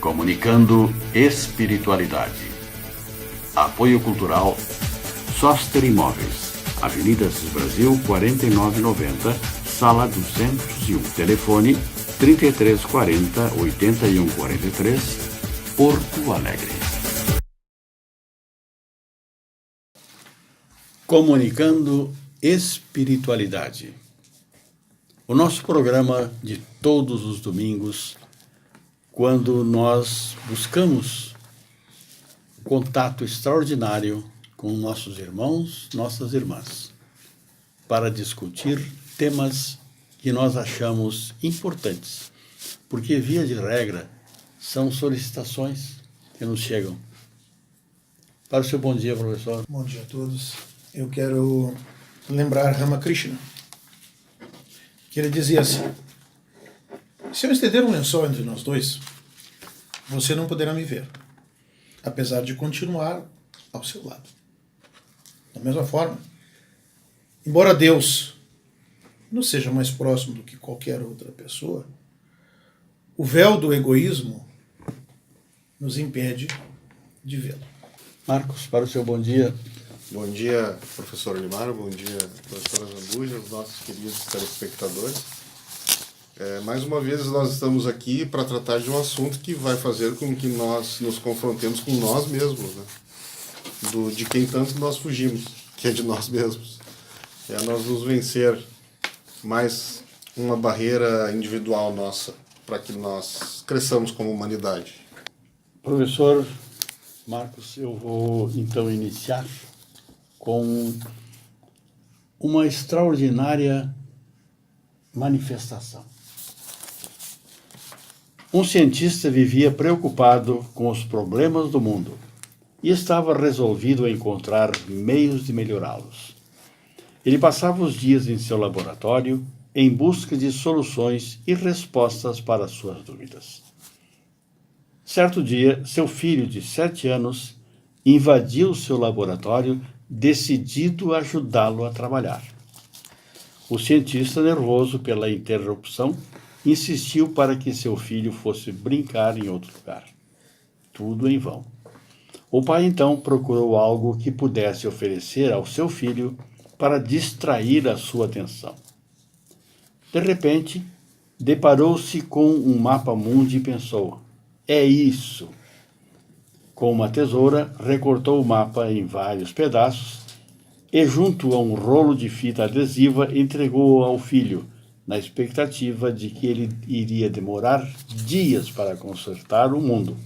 Comunicando Espiritualidade. Apoio Cultural Soster Imóveis, Avenida Assis Brasil, 4990, Sala 201. Telefone 3340-8143, Porto Alegre. Comunicando Espiritualidade. O nosso programa de todos os domingos, quando nós buscamos contato extraordinário com nossos irmãos, nossas irmãs, para discutir temas que nós achamos importantes, porque, via de regra, são solicitações que nos chegam. Para o seu bom dia, professor. Bom dia a todos. Eu quero lembrar Ramakrishna, que ele dizia assim: se eu estender um lençol entre nós dois, você não poderá me ver, apesar de continuar ao seu lado. Da mesma forma, embora Deus nos seja mais próximo do que qualquer outra pessoa, o véu do egoísmo nos impede de vê-lo. Marcos, para o seu bom dia. Bom dia, professor Olimar, bom dia, professora Zambuja, os nossos queridos telespectadores. Mais uma vez nós estamos aqui para tratar de um assunto que vai fazer com que nós nos confrontemos com nós mesmos, né? De quem tanto nós fugimos, que é de nós mesmos. É nós nos vencer mais uma barreira individual nossa, para que nós cresçamos como humanidade. Professor Marcos, eu vou então iniciar com uma extraordinária manifestação. Um cientista vivia preocupado com os problemas do mundo e estava resolvido a encontrar meios de melhorá-los. Ele passava os dias em seu laboratório em busca de soluções e respostas para suas dúvidas. Certo dia, seu filho de 7 anos invadiu seu laboratório, decidido a ajudá-lo a trabalhar. O cientista, nervoso pela interrupção, insistiu para que seu filho fosse brincar em outro lugar. Tudo em vão. O pai então procurou algo que pudesse oferecer ao seu filho para distrair a sua atenção. De repente, deparou-se com um mapa mundi e pensou: é isso! Com uma tesoura, recortou o mapa em vários pedaços e, junto a um rolo de fita adesiva, entregou-o ao filho, na expectativa de que ele iria demorar dias para consertar o mundo.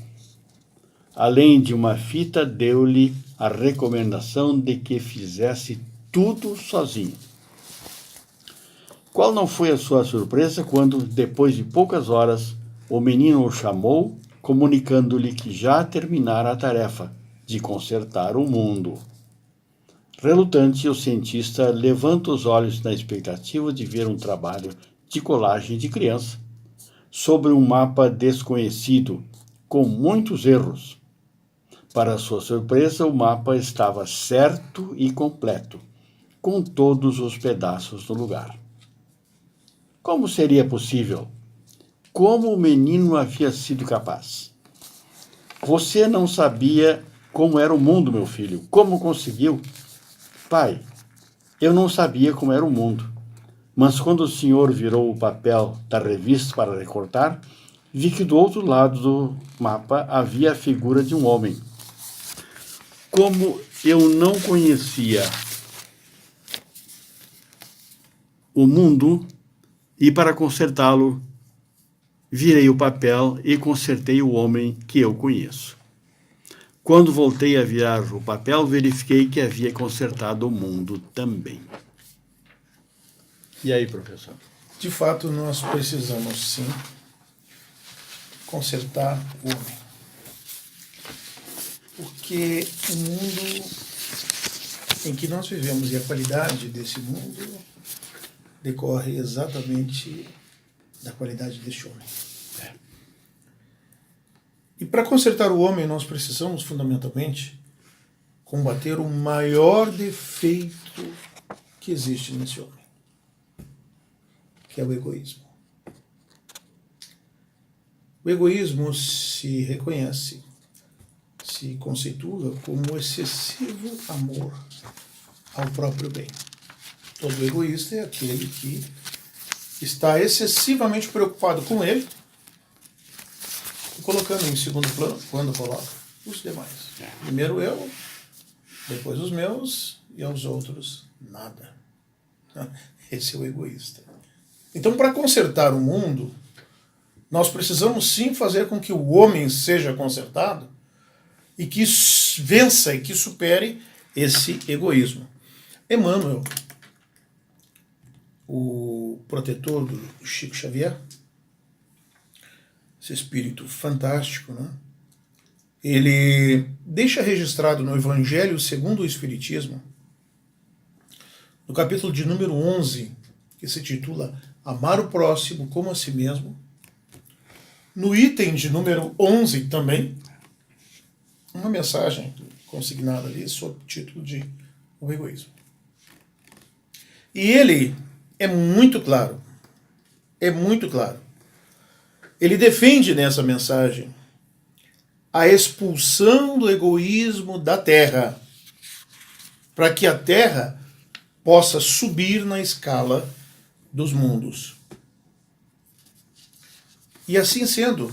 Além de uma fita, deu-lhe a recomendação de que fizesse tudo sozinho. Qual não foi a sua surpresa quando, depois de poucas horas, o menino o chamou, comunicando-lhe que já terminara a tarefa de consertar o mundo. Relutante, o cientista levanta os olhos na expectativa de ver um trabalho de colagem de criança sobre um mapa desconhecido, com muitos erros. Para sua surpresa, o mapa estava certo e completo, com todos os pedaços no lugar. Como seria possível? Como o menino havia sido capaz? Você não sabia como era o mundo, meu filho. Como conseguiu? Pai, eu não sabia como era o mundo, mas quando o senhor virou o papel da revista para recortar, vi que do outro lado do mapa havia a figura de um homem. Como eu não conhecia o mundo, e para consertá-lo, virei o papel e consertei o homem que eu conheço. Quando voltei a virar o papel, verifiquei que havia consertado o mundo também. E aí, professor? De fato, nós precisamos, sim, consertar o homem. Porque o mundo em que nós vivemos e a qualidade desse mundo decorre exatamente da qualidade deste homem. E para consertar o homem, nós precisamos, fundamentalmente, combater o maior defeito que existe nesse homem, que é o egoísmo. O egoísmo se reconhece, se conceitua como excessivo amor ao próprio bem. Todo egoísta é aquele que está excessivamente preocupado com ele, e colocando em segundo plano, quando coloca, os demais. Primeiro eu, depois os meus, e aos outros nada. Esse é o egoísta. Então, para consertar o mundo, nós precisamos sim fazer com que o homem seja consertado e que vença e que supere esse egoísmo. Emmanuel, o protetor do Chico Xavier, esse espírito fantástico, né? Ele deixa registrado no Evangelho segundo o Espiritismo, no capítulo de número 11, que se titula Amar o Próximo como a Si Mesmo, no item de número 11 também, uma mensagem consignada ali sob o título de O Egoísmo. E ele é muito claro, ele defende nessa mensagem a expulsão do egoísmo da Terra, para que a Terra possa subir na escala dos mundos. E assim sendo,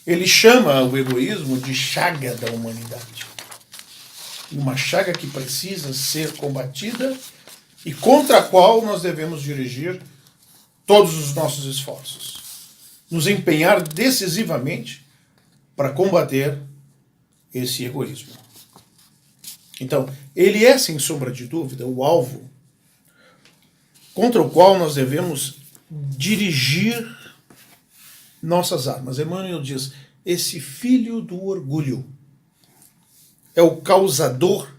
ele chama o egoísmo de chaga da humanidade. Uma chaga que precisa ser combatida e contra a qual nós devemos dirigir todos os nossos esforços. Nos empenhar decisivamente para combater esse egoísmo. Então, ele é, sem sombra de dúvida, o alvo contra o qual nós devemos dirigir nossas armas. Emmanuel diz, esse filho do orgulho é o causador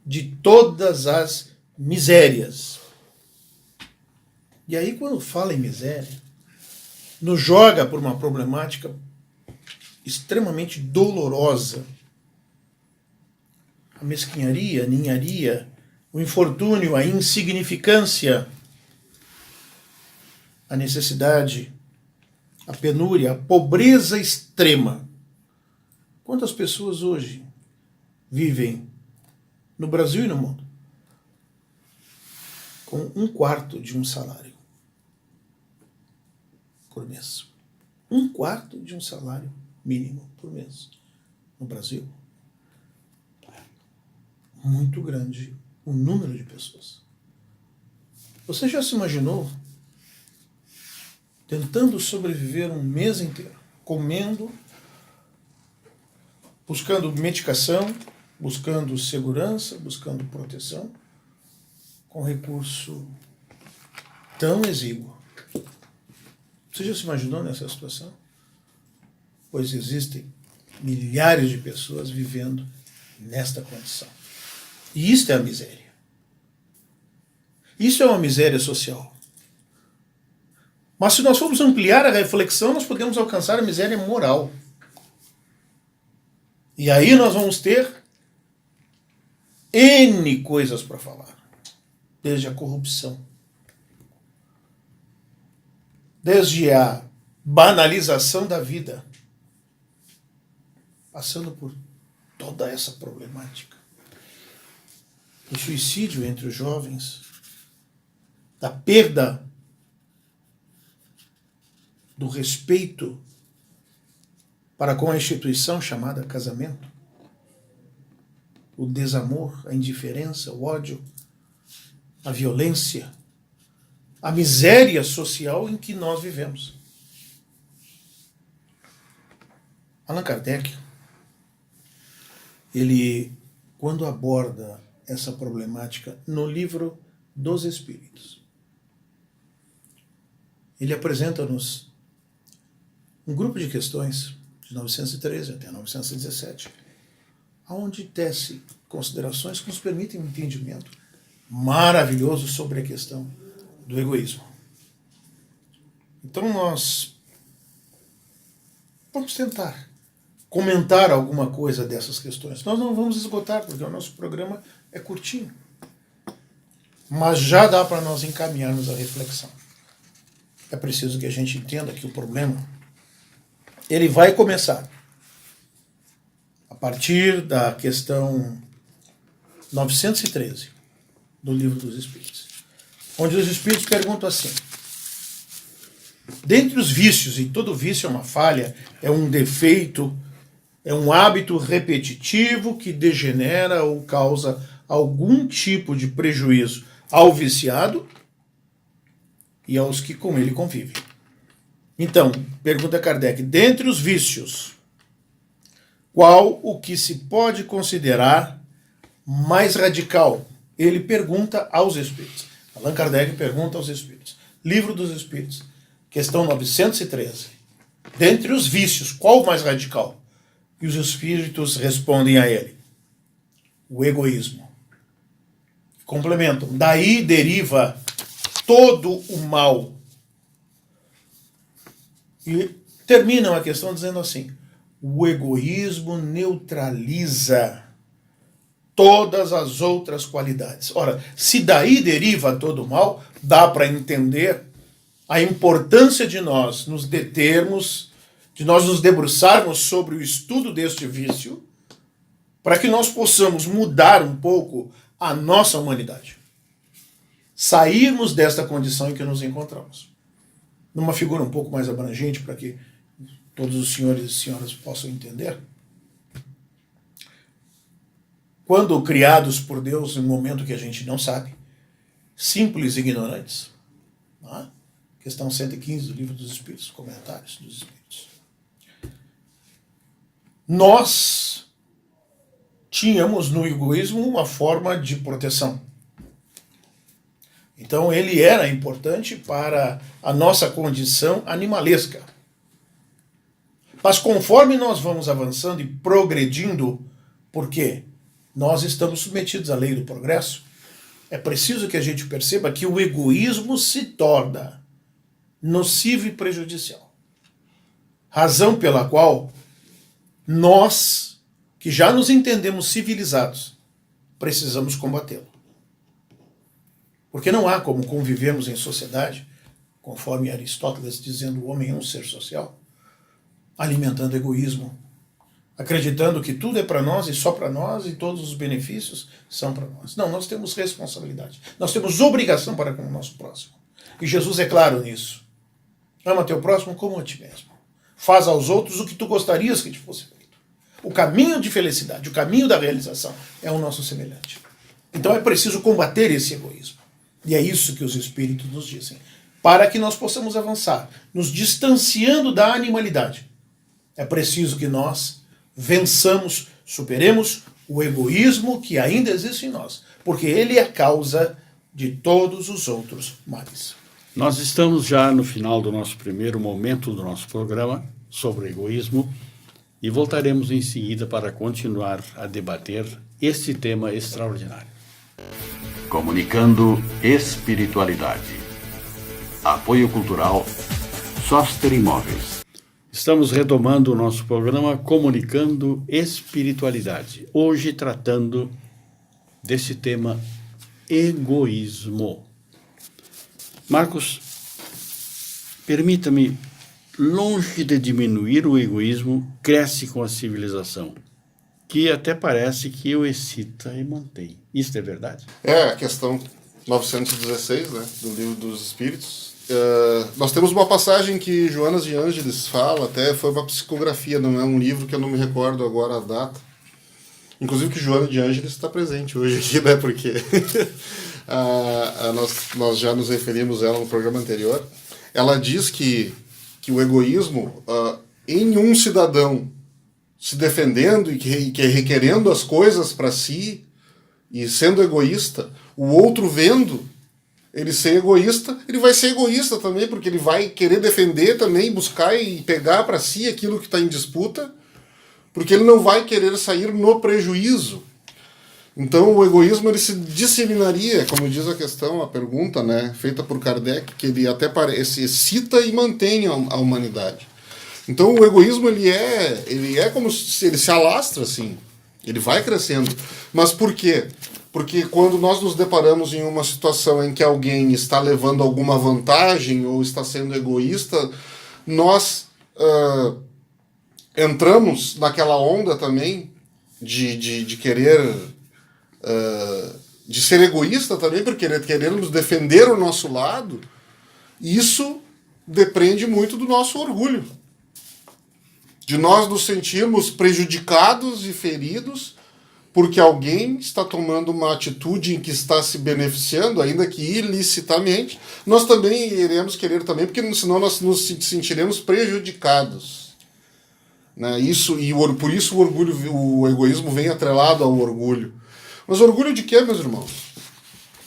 de todas as misérias. E aí, quando fala em miséria, nos joga por uma problemática extremamente dolorosa. A mesquinharia, a ninharia, o infortúnio, a insignificância, a necessidade, a penúria, a pobreza extrema. Quantas pessoas hoje vivem no Brasil e no mundo com 1/4 de um salário por mês? 1/4 de um salário mínimo por mês no Brasil. Muito grande o número de pessoas. Você já se imaginou tentando sobreviver um mês inteiro, comendo, buscando medicação, buscando segurança, buscando proteção, com recurso tão exíguo? Você já se imaginou nessa situação? Pois existem milhares de pessoas vivendo nesta condição. E isto é a miséria. Isso é uma miséria social. Mas se nós formos ampliar a reflexão, nós podemos alcançar a miséria moral. E aí nós vamos ter N coisas para falar. Desde a corrupção, desde a banalização da vida, passando por toda essa problemática. Do suicídio entre os jovens, da perda do respeito para com a instituição chamada casamento, o desamor, a indiferença, o ódio, a violência, a miséria social em que nós vivemos. Allan Kardec, ele, quando aborda essa problemática no livro dos Espíritos, ele apresenta-nos um grupo de questões de 913 até 917, onde tece considerações que nos permitem um entendimento maravilhoso sobre a questão do egoísmo. Então nós vamos tentar comentar alguma coisa dessas questões. Nós não vamos esgotar, porque o nosso programa é curtinho. Mas já dá para nós encaminharmos a reflexão. É preciso que a gente entenda que o problema ele vai começar a partir da questão 913 do Livro dos Espíritos, onde os Espíritos perguntam assim: dentre os vícios, e todo vício é uma falha, é um defeito, é um hábito repetitivo que degenera ou causa algum tipo de prejuízo ao viciado e aos que com ele convivem. Então, pergunta Kardec, dentre os vícios, qual o que se pode considerar mais radical? Ele pergunta aos Espíritos. Allan Kardec pergunta aos Espíritos. Livro dos Espíritos, questão 913. Dentre os vícios, qual o mais radical? E os Espíritos respondem a ele: o egoísmo. Complementam. Daí deriva todo o mal. E terminam a questão dizendo assim: o egoísmo neutraliza todas as outras qualidades. Ora, se daí deriva todo o mal, dá para entender a importância de nós nos determos, de nós nos debruçarmos sobre o estudo deste vício, para que nós possamos mudar um pouco a nossa humanidade. Sairmos desta condição em que nos encontramos. Numa figura um pouco mais abrangente, para que todos os senhores e senhoras possam entender. Quando criados por Deus em um momento que a gente não sabe, simples e ignorantes, não é? Questão 115 do Livro dos Espíritos, comentários dos Espíritos. Nós tínhamos no egoísmo uma forma de proteção. Então ele era importante para a nossa condição animalesca. Mas conforme nós vamos avançando e progredindo, por quê? Nós estamos submetidos à lei do progresso. É preciso que a gente perceba que o egoísmo se torna nocivo e prejudicial. Razão pela qual nós, que já nos entendemos civilizados, precisamos combatê-lo. Porque não há como convivermos em sociedade, conforme Aristóteles dizendo o homem é um ser social, alimentando egoísmo, acreditando que tudo é para nós e só para nós e todos os benefícios são para nós. Não, nós temos responsabilidade. Nós temos obrigação para com o nosso próximo. E Jesus é claro nisso. Ama teu próximo como a ti mesmo. Faz aos outros o que tu gostarias que te fosse feito. O caminho de felicidade, o caminho da realização é o nosso semelhante. Então é preciso combater esse egoísmo. E é isso que os Espíritos nos dizem. Para que nós possamos avançar, nos distanciando da animalidade, é preciso que nós vençamos, superemos o egoísmo que ainda existe em nós, porque ele é a causa de todos os outros males. Nós estamos já no final do nosso primeiro momento do nosso programa sobre egoísmo e voltaremos em seguida para continuar a debater este tema extraordinário. Comunicando espiritualidade. Apoio Cultural Soster Imóveis. Estamos retomando o nosso programa Comunicando Espiritualidade. Hoje tratando desse tema egoísmo. Marcos, permita-me, longe de diminuir o egoísmo, cresce com a civilização, que até parece que o excita e mantém. Isso é verdade? É a questão 916, né, do Livro dos Espíritos. Nós temos uma passagem que Joanas de Ângeles fala, até foi uma psicografia, não é um livro que eu não me recordo agora a data. Inclusive que Joana de Ângeles está presente hoje aqui, né, porque nós já nos referimos a ela no programa anterior. Ela diz que o egoísmo, em um cidadão se defendendo e que requerendo as coisas para si e sendo egoísta, o outro vendo ele ser egoísta, ele vai ser egoísta também, porque ele vai querer defender também, buscar e pegar para si aquilo que está em disputa, porque ele não vai querer sair no prejuízo. Então o egoísmo ele se disseminaria, como diz a questão, a pergunta, né, feita por Kardec, que ele até parece, excita e mantém a humanidade. Então o egoísmo ele é como se ele se alastra assim, ele vai crescendo. Mas por quê? Porque quando nós nos deparamos em uma situação em que alguém está levando alguma vantagem ou está sendo egoísta, nós entramos naquela onda também de querer, de ser egoísta também, porque queremos defender o nosso lado, isso depende muito do nosso orgulho. De nós nos sentirmos prejudicados e feridos porque alguém está tomando uma atitude em que está se beneficiando, ainda que ilicitamente. Nós também iremos querer também, porque senão nós nos sentiremos prejudicados. Né? Por isso o orgulho, o egoísmo vem atrelado ao orgulho. Mas orgulho de quê, meus irmãos?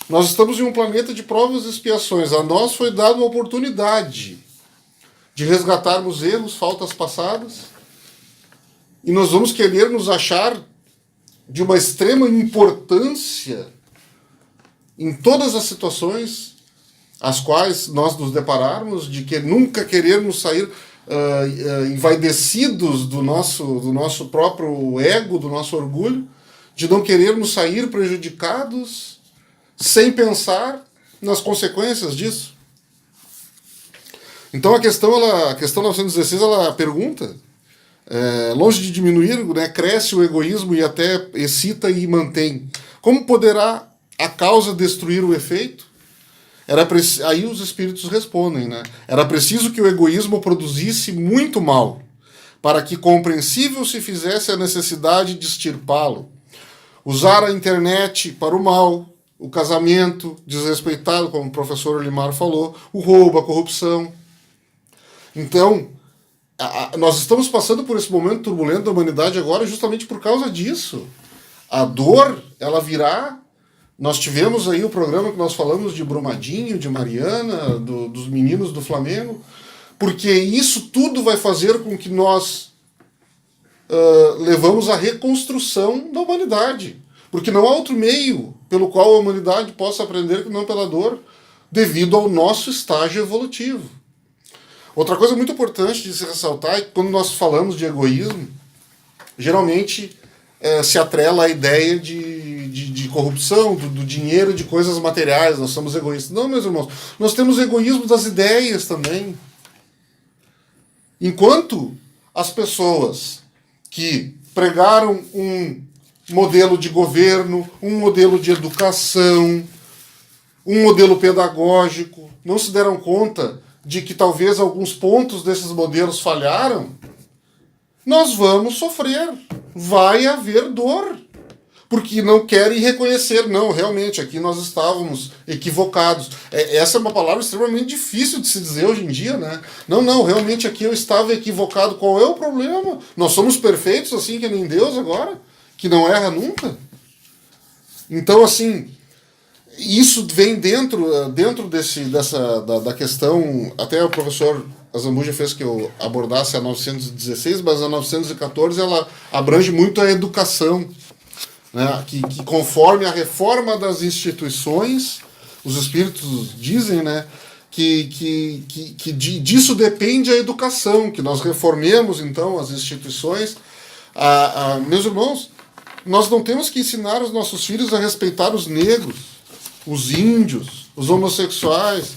Nós estamos em um planeta de provas e expiações. A nós foi dada uma oportunidade de resgatarmos erros, faltas passadas, e nós vamos querer nos achar de uma extrema importância em todas as situações às quais nós nos depararmos, de que nunca querermos sair envaidecidos do nosso próprio ego, do nosso orgulho, de não querermos sair prejudicados sem pensar nas consequências disso. Então a questão 916, ela pergunta, longe de diminuir, né, cresce o egoísmo e até excita e mantém. Como poderá a causa destruir o efeito? Aí os espíritos respondem, né? Era preciso que o egoísmo produzisse muito mal, para que compreensível se fizesse a necessidade de extirpá-lo. Usar a internet para o mal, o casamento desrespeitado, como o professor Olimar falou, o roubo, a corrupção. Então, nós estamos passando por esse momento turbulento da humanidade agora justamente por causa disso. A dor, ela virá. Nós tivemos aí o programa que nós falamos de Brumadinho, de Mariana, dos meninos do Flamengo, porque isso tudo vai fazer com que nós levamos à reconstrução da humanidade. Porque não há outro meio pelo qual a humanidade possa aprender que não pela dor, devido ao nosso estágio evolutivo. Outra coisa muito importante de se ressaltar é que quando nós falamos de egoísmo, geralmente se atrela a ideia de corrupção, do dinheiro, de coisas materiais, nós somos egoístas. Não, meus irmãos, nós temos egoísmo das ideias também. Enquanto as pessoas que pregaram um modelo de governo, um modelo de educação, um modelo pedagógico, não se deram conta de que talvez alguns pontos desses modelos falharam, nós vamos sofrer. Vai haver dor. Porque não querem reconhecer, não, realmente, aqui nós estávamos equivocados. Essa é uma palavra extremamente difícil de se dizer hoje em dia, né? Não, realmente aqui eu estava equivocado. Qual é o problema? Nós somos perfeitos assim que nem Deus agora? Que não erra nunca? Então, assim, isso vem dentro da questão, até o professor Azambuja fez que eu abordasse a 916, mas a 914 ela abrange muito a educação, né? Que conforme a reforma das instituições, os espíritos dizem, né, que disso depende a educação, que nós reformemos então as instituições. Meus irmãos, nós não temos que ensinar os nossos filhos a respeitar os negros, os índios, os homossexuais,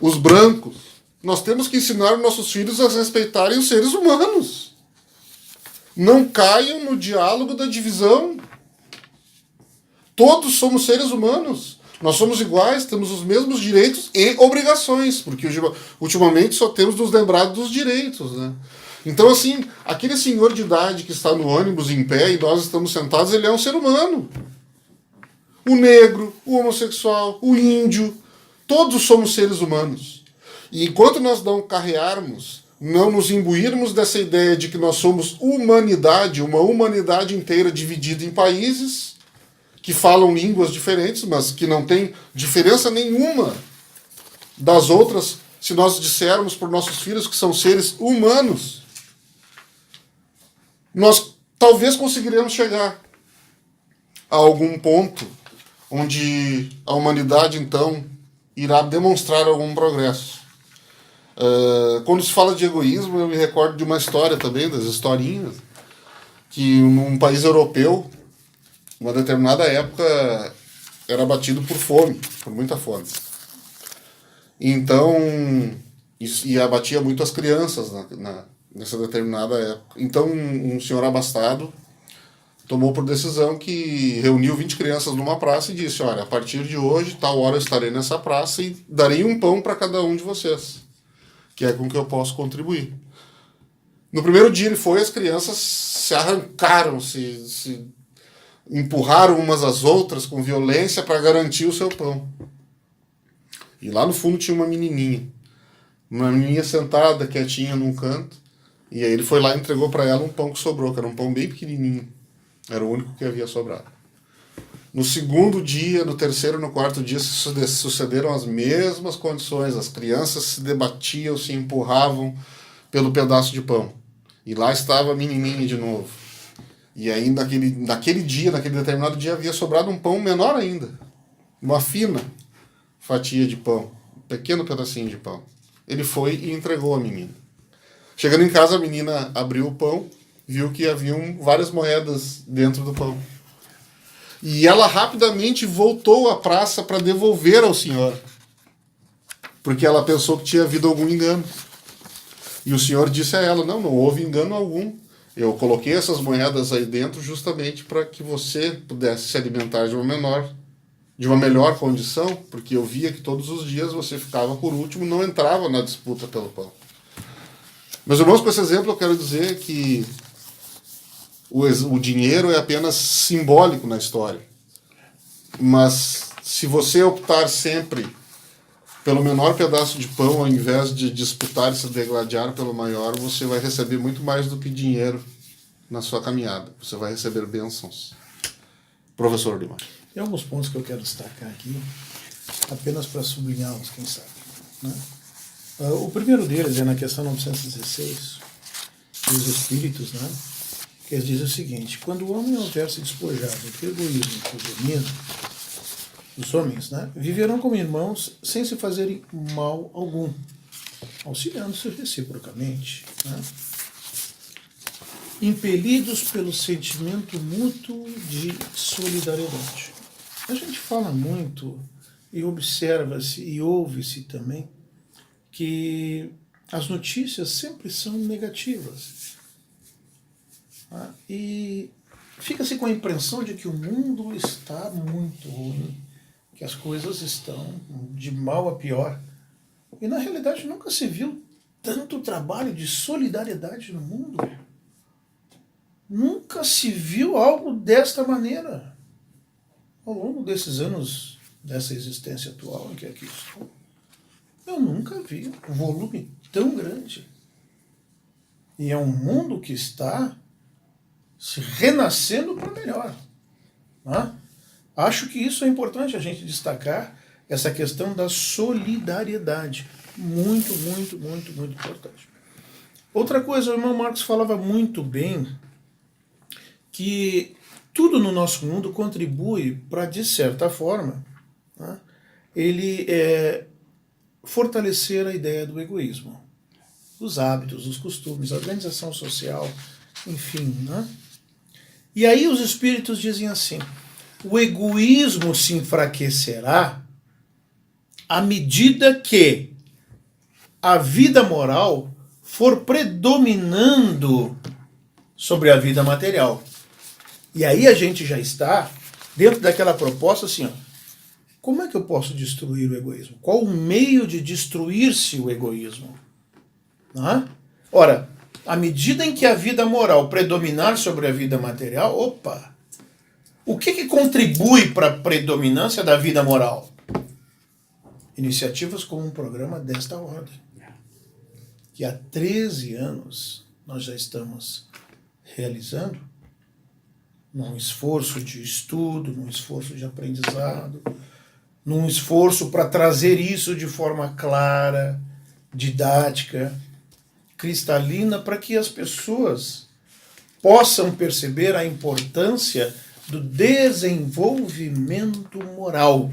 os brancos. Nós temos que ensinar os nossos filhos a respeitarem os seres humanos. Não caiam no diálogo da divisão. Todos somos seres humanos. Nós somos iguais, temos os mesmos direitos e obrigações, porque ultimamente só temos nos lembrado dos direitos, né? Então, assim, aquele senhor de idade que está no ônibus em pé e nós estamos sentados, ele é um ser humano. O negro, o homossexual, o índio, todos somos seres humanos. E enquanto nós não carrearmos, não nos imbuirmos dessa ideia de que nós somos humanidade, uma humanidade inteira dividida em países que falam línguas diferentes, mas que não tem diferença nenhuma das outras, se nós dissermos para os nossos filhos que são seres humanos, nós talvez conseguiremos chegar a algum ponto onde a humanidade, então, irá demonstrar algum progresso. Quando se fala de egoísmo, eu me recordo de uma história também, das historinhas, que num país europeu, uma determinada época, era abatido por fome, por muita fome. Então, e abatia muito as crianças nessa determinada época. Então, um senhor abastado tomou por decisão que reuniu 20 crianças numa praça e disse: olha, a partir de hoje, tal hora eu estarei nessa praça e darei um pão para cada um de vocês, que é com que eu posso contribuir. No primeiro dia ele foi, as crianças se arrancaram, se empurraram umas às outras com violência para garantir o seu pão. E lá no fundo tinha uma menininha sentada, quietinha num canto, e aí ele foi lá e entregou para ela um pão que sobrou, que era um pão bem pequenininho. Era o único que havia sobrado. No segundo dia, no terceiro e no quarto dia sucederam as mesmas condições. As crianças se debatiam, se empurravam pelo pedaço de pão. E lá estava a menininha de novo. E aí, naquele determinado dia, havia sobrado um pão menor ainda. Uma fina fatia de pão. Um pequeno pedacinho de pão. Ele foi e entregou a menina. Chegando em casa, a menina abriu o pão, viu que haviam várias moedas dentro do pão. E ela rapidamente voltou à praça para devolver ao senhor. Porque ela pensou que tinha havido algum engano. E o senhor disse a ela: não houve engano algum. Eu coloquei essas moedas aí dentro justamente para que você pudesse se alimentar de uma melhor condição, porque eu via que todos os dias você ficava por último, não entrava na disputa pelo pão. Meus irmãos, com esse exemplo eu quero dizer que o dinheiro é apenas simbólico na história. Mas se você optar sempre pelo menor pedaço de pão, ao invés de disputar e se degladiar pelo maior, você vai receber muito mais do que dinheiro na sua caminhada. Você vai receber bênçãos. Professor Limar. Tem alguns pontos que eu quero destacar aqui, apenas para sublinhá-los, quem sabe. Né? O primeiro deles é na questão 916, dos espíritos, né? Que eles dizem o seguinte: quando o homem houver se despojado do egoísmo que o domina, os homens, né, viverão como irmãos sem se fazerem mal algum, auxiliando-se reciprocamente, né? Impelidos pelo sentimento mútuo de solidariedade. A gente fala muito e observa-se e ouve-se também que as notícias sempre são negativas. Tá? E fica-se com a impressão de que o mundo está muito ruim, que as coisas estão de mal a pior. E na realidade nunca se viu tanto trabalho de solidariedade no mundo. Nunca se viu algo desta maneira ao longo desses anos dessa existência atual em que aqui estou. Eu nunca vi um volume tão grande. E é um mundo que está se renascendo para melhor. Né? Acho que isso é importante a gente destacar, essa questão da solidariedade. Muito, muito, muito, muito importante. Outra coisa, o irmão Marcos falava muito bem que tudo no nosso mundo contribui para, de certa forma, né, ele fortalecer a ideia do egoísmo. Os hábitos, os costumes, a organização social, enfim. Né? E aí os espíritos dizem assim: o egoísmo se enfraquecerá à medida que a vida moral for predominando sobre a vida material. E aí a gente já está dentro daquela proposta assim, ó, como é que eu posso destruir o egoísmo? Qual o meio de destruir-se o egoísmo? Né? Ora, à medida em que a vida moral predominar sobre a vida material, opa! O que contribui para a predominância da vida moral? Iniciativas como um programa desta ordem, que há 13 anos nós já estamos realizando, num esforço de estudo, num esforço de aprendizado, num esforço para trazer isso de forma clara, didática, cristalina, para que as pessoas possam perceber a importância do desenvolvimento moral,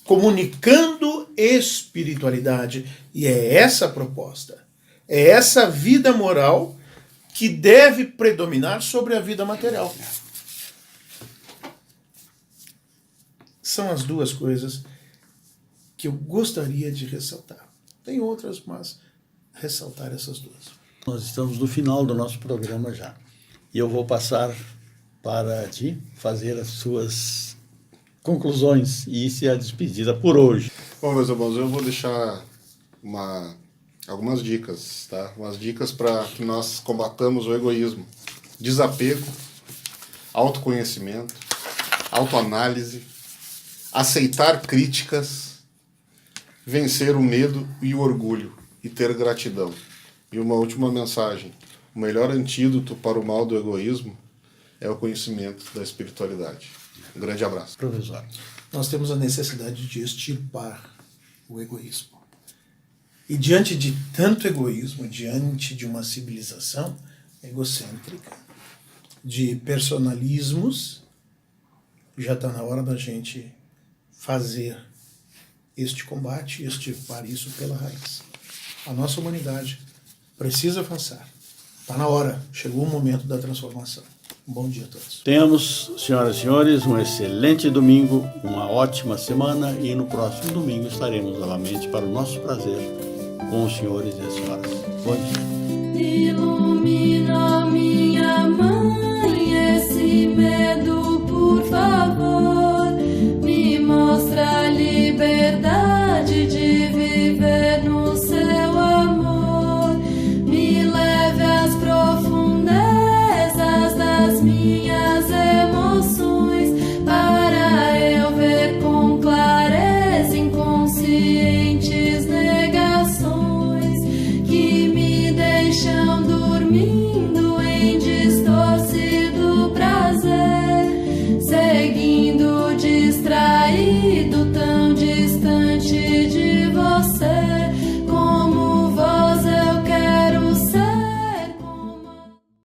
comunicando espiritualidade. E é essa a proposta, é essa vida moral que deve predominar sobre a vida material. São as duas coisas que eu gostaria de ressaltar. Tem outras, mas ressaltar essas duas. Nós estamos no final do nosso programa já. E eu vou passar para ti fazer as suas conclusões e isso é a despedida por hoje. Bom, meus irmãos, eu vou deixar algumas dicas, tá? Umas dicas para que nós combatamos o egoísmo. Desapego, autoconhecimento, autoanálise, aceitar críticas, vencer o medo e o orgulho e ter gratidão. E uma última mensagem: o melhor antídoto para o mal do egoísmo é o conhecimento da espiritualidade. Um grande abraço. Professor. Nós temos a necessidade de extirpar o egoísmo. E diante de tanto egoísmo, diante de uma civilização egocêntrica, de personalismos, já está na hora da gente fazer este combate, extirpar isso pela raiz. A nossa humanidade precisa avançar. Está na hora, chegou o momento da transformação. Um bom dia a todos. Tenhamos, senhoras e senhores, um excelente domingo, uma ótima semana e no próximo domingo estaremos novamente para o nosso prazer com os senhores e as senhoras. Bom dia.